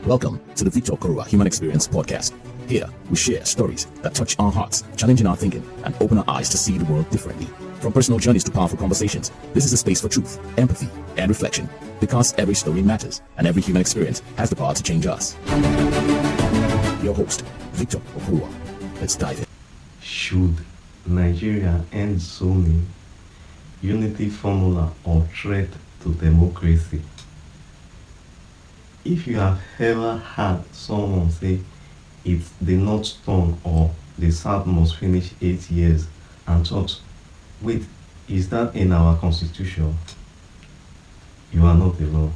Welcome to the Victor Okoruwa Human Experience Podcast. Here, we share stories that touch our hearts, challenging our thinking, and open our eyes to see the world differently. From personal journeys to powerful conversations, this is a space for truth, empathy, and reflection. Because every story matters, and every human experience has the power to change us. Your host, Victor Okoruwa. Let's dive in. Should Nigeria end zoning, unity formula, or threat to democracy? If you have ever heard someone say it's the North turn or the South must finish 8 years and thought, wait, is that in our constitution? You are not alone.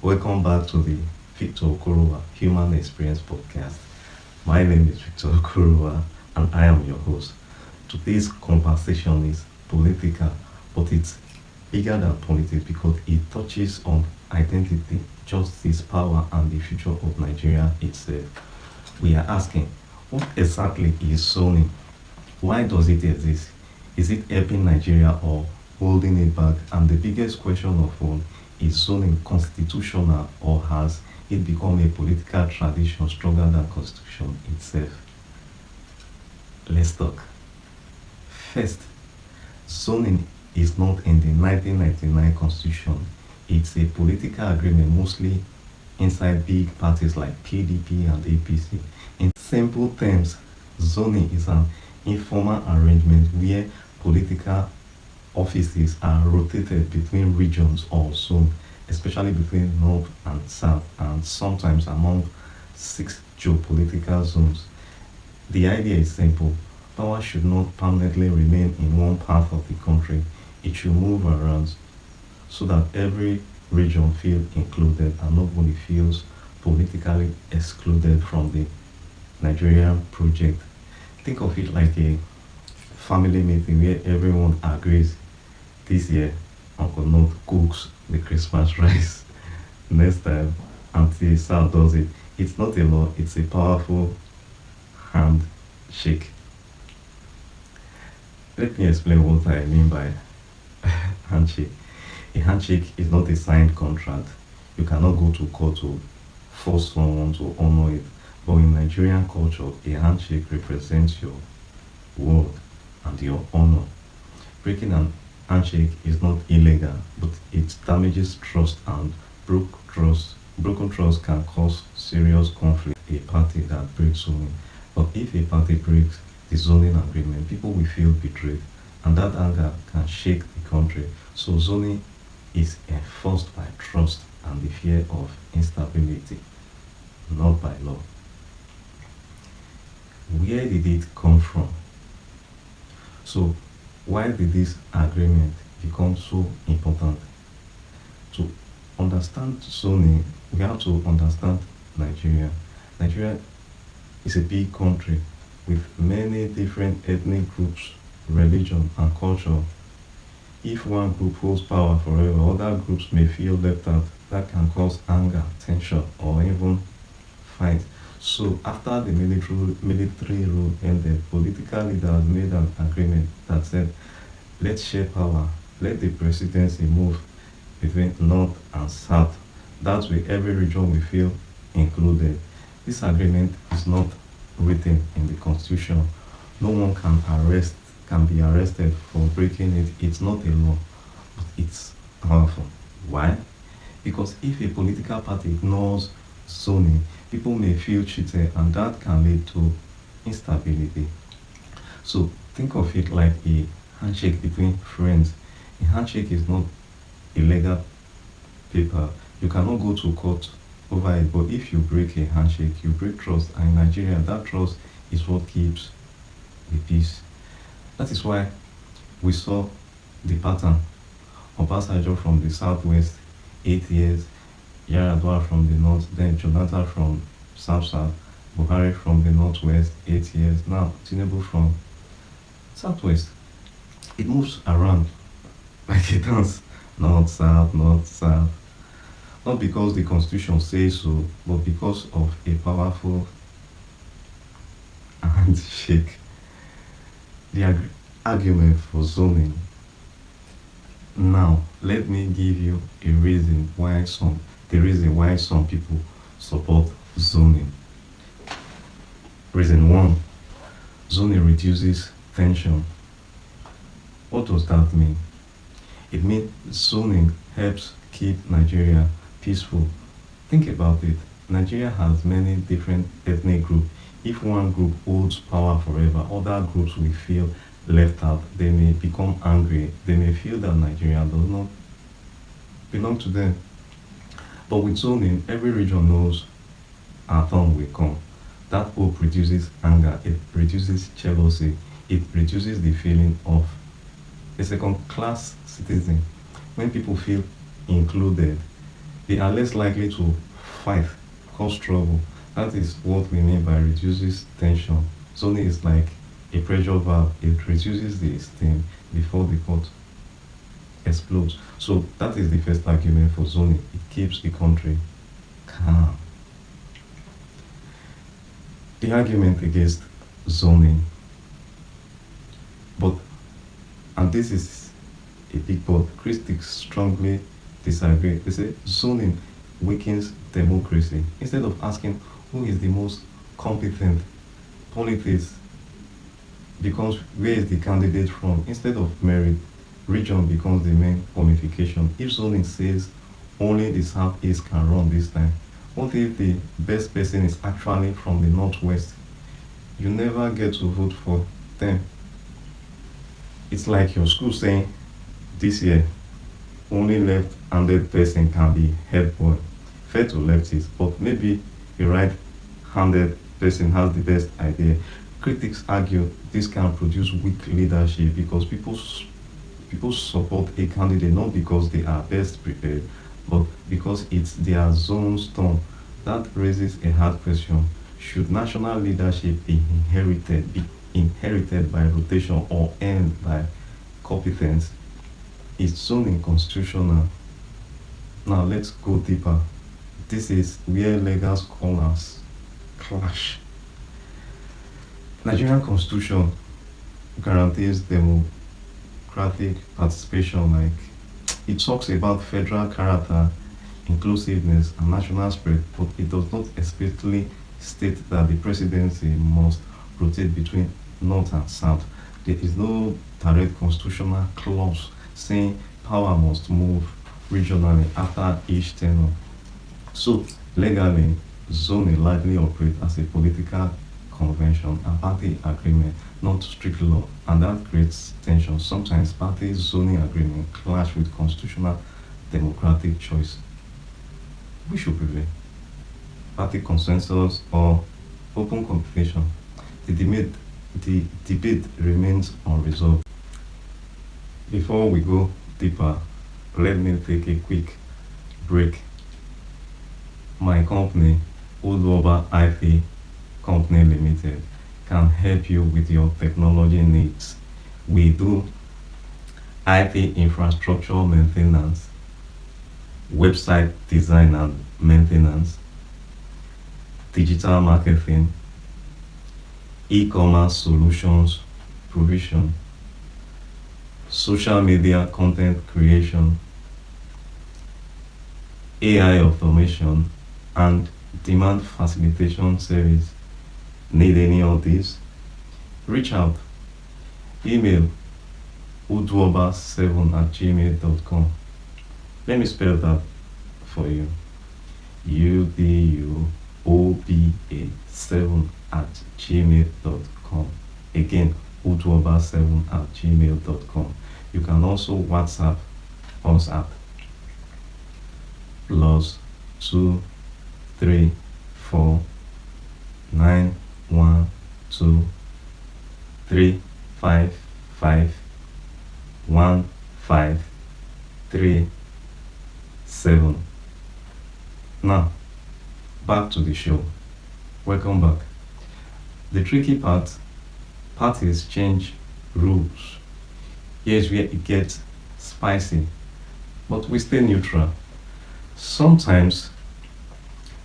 Welcome back to the Victor Okoruwa Human Experience Podcast. My name is Victor Okoruwa and I am your host. Today's conversation is political, but it's bigger than politics because it touches on identity, justice, power, and the future of Nigeria itself. We are asking, what exactly is zoning? Why does it exist? Is it helping Nigeria or holding it back? And the biggest question of all, is zoning constitutional or has it become a political tradition stronger than constitution itself? Let's talk. First, zoning is not in the 1999 constitution. It's a political agreement mostly inside big parties like PDP and APC. In simple terms, zoning is an informal arrangement where political offices are rotated between regions or zones, especially between North and South, and sometimes among 6 geopolitical zones. The idea is simple. Power should not permanently remain in one part of the country. It should move around so that every region feels included and nobody feels politically excluded from the Nigerian project. Think of it like a family meeting where everyone agrees this year Uncle North cooks the Christmas rice. Next time Auntie Sal does it. It's not a law, it's a powerful handshake. Let me explain what I mean by handshake. A handshake is not a signed contract. You cannot go to court to force someone to honor it. But in Nigerian culture, a handshake represents your word and your honor. Breaking an handshake is not illegal, but it damages trust, and broken trust can cause serious conflict. A party that breaks zoning, but if a party breaks the zoning agreement, people will feel betrayed, and that anger can shake the country. So zoning is enforced by trust and the fear of instability, not by law. Where did it come from? So why did this agreement become so important? To understand zoning, we have to understand Nigeria. Nigeria is a big country with many different ethnic groups, religion, and culture. If one group holds power forever, other groups may feel left out. That can cause anger, tension, or even fight. So after the military rule ended, political leaders made an agreement that said, let's share power, let the presidency move between North and South. That way every region will feel included. This agreement is not written in the constitution. No one can be arrested for breaking it. It's not a law, but it's powerful. Why? Because if a political party ignores zoning, people may feel cheated, and that can lead to instability. So think of it like a handshake between friends. A handshake is not a legal paper. You cannot go to court over it, but if you break a handshake, you break trust, and in Nigeria, that trust is what keeps the peace. That is why we saw the pattern. Obasanjo from the southwest, 8 years, Yaradua from the north, then Jonathan from south, Buhari from the northwest, 8 years. Now Tinubu from southwest. It moves around like a dance, north, south, north, south. Not because the constitution says so, but because of a powerful handshake. The argument for zoning. Now, let me give you the reason why some people support zoning. Reason 1, zoning reduces tension. What does that mean? It means zoning helps keep Nigeria peaceful. Think about it. Nigeria has many different ethnic groups. If one group holds power forever, other groups will feel left out. They may become angry. They may feel that Nigeria does not belong to them. But with zoning, every region knows our turn will come. That hope reduces anger, it reduces jealousy, it reduces the feeling of a second-class citizen. When people feel included, they are less likely to fight, cause trouble. That is what we mean by reduces tension. Zoning is like a pressure valve. It reduces the steam before the pot explodes. So that is the first argument for zoning. It keeps the country calm. The argument against zoning, and this is a big but, critics strongly disagree. They say zoning weakens democracy. Instead of asking who is the most competent, politics becomes where is the candidate from. Instead of merit, region becomes the main qualification. If zoning says only the southeast can run this time, what if the best person is actually from the northwest? You never get to vote for them. It's like your school saying this year only left-handed person can be head boy. Fair to leftists, but maybe a right-handed person has the best idea. Critics argue this can produce weak leadership because people support a candidate not because they are best prepared, but because it's their zone's turn. That raises a hard question. Should national leadership be inherited by rotation or earned by competence? Is zoning constitutional? Now let's go deeper. This is where legal scholars clash. Nigerian constitution guarantees democratic participation, like it talks about federal character, inclusiveness, and national spirit, but it does not explicitly state that the presidency must rotate between north and south. There is no direct constitutional clause saying power must move regionally after each tenure. So legally, zoning likely operates as a political convention and party agreement, not strict law, and that creates tension. Sometimes party zoning agreement clash with constitutional democratic choice. Which should prevail? Party consensus or open competition? The debate remains unresolved. Before we go deeper, let me take a quick break. My company, Okoruwa IT Company Limited, can help you with your technology needs. We do IT infrastructure maintenance, website design and maintenance, digital marketing, e-commerce solutions provision, social media content creation, AI automation, and demand facilitation service. Need any of these? Reach out. Email uduoba7@gmail.com. Let me spell that for you. uduoba7@gmail.com. Again, uduoba7@gmail.com. You can also WhatsApp us at +2349123551537. Now, back to the show. Welcome back. The tricky part, parties change rules. Here's where it gets spicy, but we stay neutral. Sometimes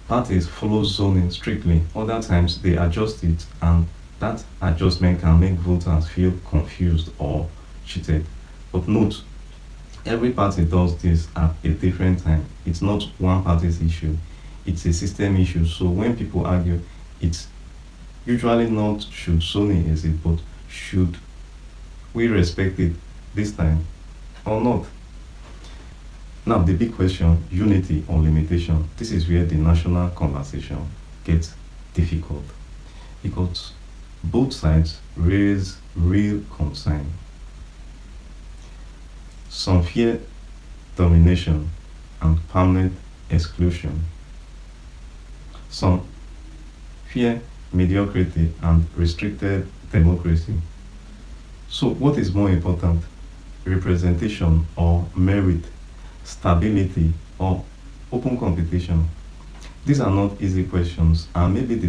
parties follow zoning strictly, other times they adjust it, and that adjustment can make voters feel confused or cheated. But note, every party does this at a different time. It's not one party's issue. it's a system issue. So when people argue, it's usually not should zoning exist, but should we respect it this time or not? Now, the big question, unity or limitation, this is where the national conversation gets difficult because both sides raise real concern. Some fear domination and permanent exclusion. Some fear mediocrity and restricted democracy. So, what is more important, representation or merit, stability or open competition? These are not easy questions, and maybe the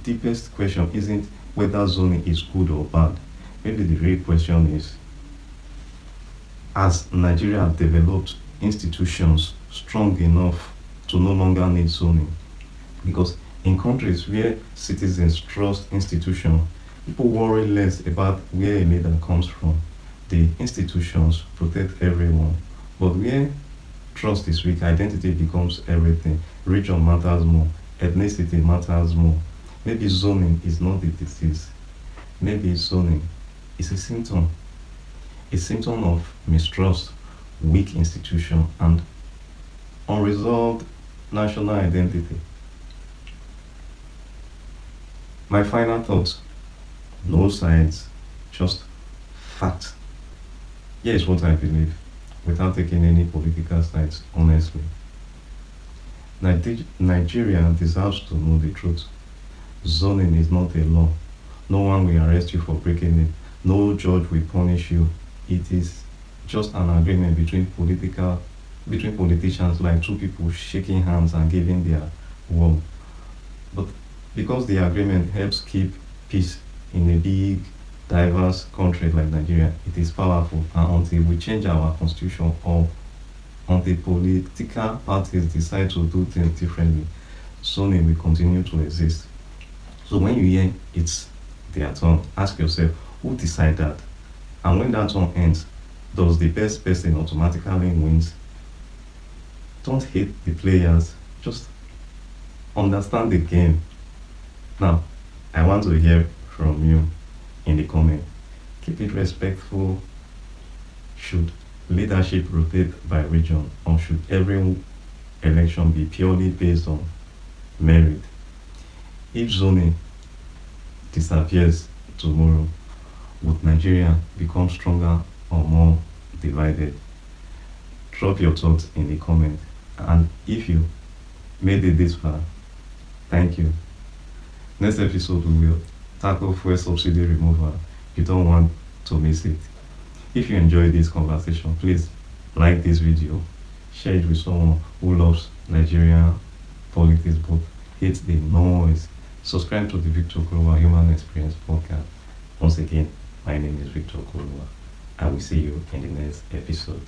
deepest question isn't whether zoning is good or bad. Maybe the real question is, has Nigeria developed institutions strong enough to no longer need zoning? Because in countries where citizens trust institutions, people worry less about where a leader comes from. The institutions protect everyone. But where trust is weak, identity becomes everything. Region matters more, ethnicity matters more. Maybe zoning is not the disease. Maybe zoning is a symptom of mistrust, weak institution, and unresolved national identity. My final thoughts, no sides, just fact. Here is what I believe, without taking any political sides, honestly. Nigeria deserves to know the truth. Zoning is not a law. No one will arrest you for breaking it. No judge will punish you. It is just an agreement between politicians, like two people shaking hands and giving their word. But because the agreement helps keep peace in a big, diverse country like Nigeria, it is powerful. And until we change our constitution or until political parties decide to do things differently, zoning will continue to exist. So when you hear it's their turn, ask yourself, who decided that? And when that turn ends, does the best person automatically wins? Don't hate the players, just understand the game. Now, I want to hear from you in the comment. Keep it respectful. Should leadership rotate by region, or should every election be purely based on merit? If zoning disappears tomorrow, would Nigeria become stronger or more divided? Drop your thoughts in the comment. And if you made it this far, thank you. Next episode we will tackle fuel subsidy removal. You don't want to miss it. If you enjoyed this conversation, please like this video, share it with someone who loves Nigerian politics but hates the noise. Subscribe to the Victor Okoruwa Human Experience podcast. Once again, my name is Victor Okoruwa. I will see you in the next episode.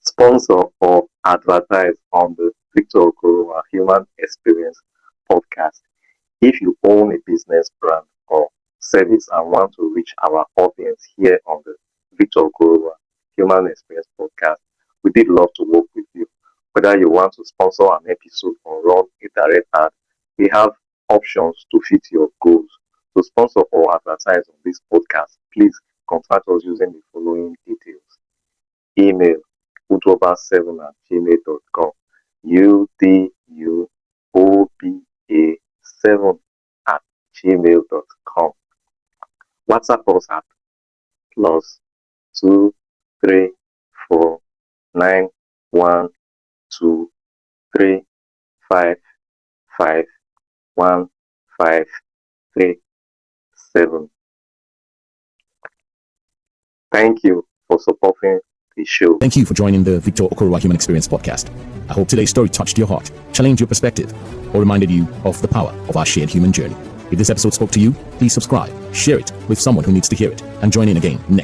Sponsor or advertise on the Victor Okoruwa Human Experience podcast. If you own a business brand or service and want to reach our audience here on the Victor Okoruwa Human Experience podcast, we did love to work with you. Whether you want to sponsor an episode or run a direct ad, we have options to fit your goals. To sponsor or advertise on this podcast, please contact us using the following details. Email utoba7@gmail.com, udoba7@gmail.com. WhatsApp us at +2349123551537. Thank you for supporting the show. Thank you for joining the Victor Okoruwa Human Experience podcast. I hope today's story touched your heart, challenged your perspective, or reminded you of the power of our shared human journey. If this episode spoke to you, please subscribe, share it with someone who needs to hear it, and join in again next